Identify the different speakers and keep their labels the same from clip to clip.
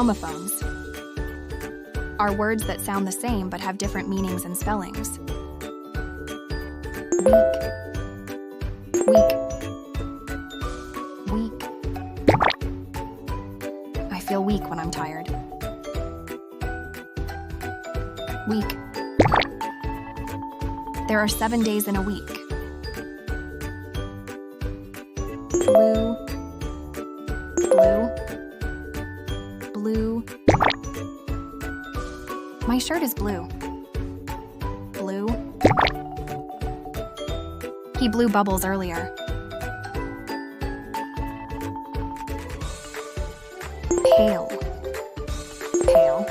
Speaker 1: Homophones are words that sound the same but have different meanings and spellings. Weak, weak, weak. I feel weak when I'm tired. Week. There are 7 days in a week. Blue, blue, blue. My shirt is blue. Blue. He blew bubbles earlier. Pale, pale,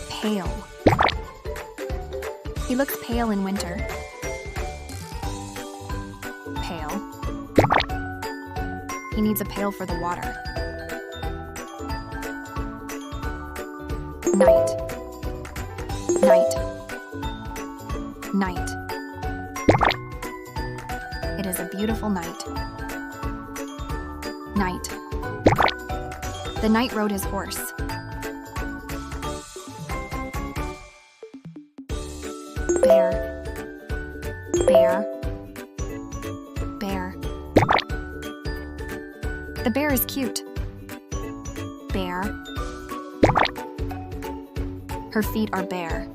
Speaker 1: pale. He looks pale in winter. Pail. He needs a pail for the water. Night. Night. Night. It is a beautiful night. Night. The knight rode his horse. Bear. Bear. Bear. The bear is cute. Bear. Her feet are bare.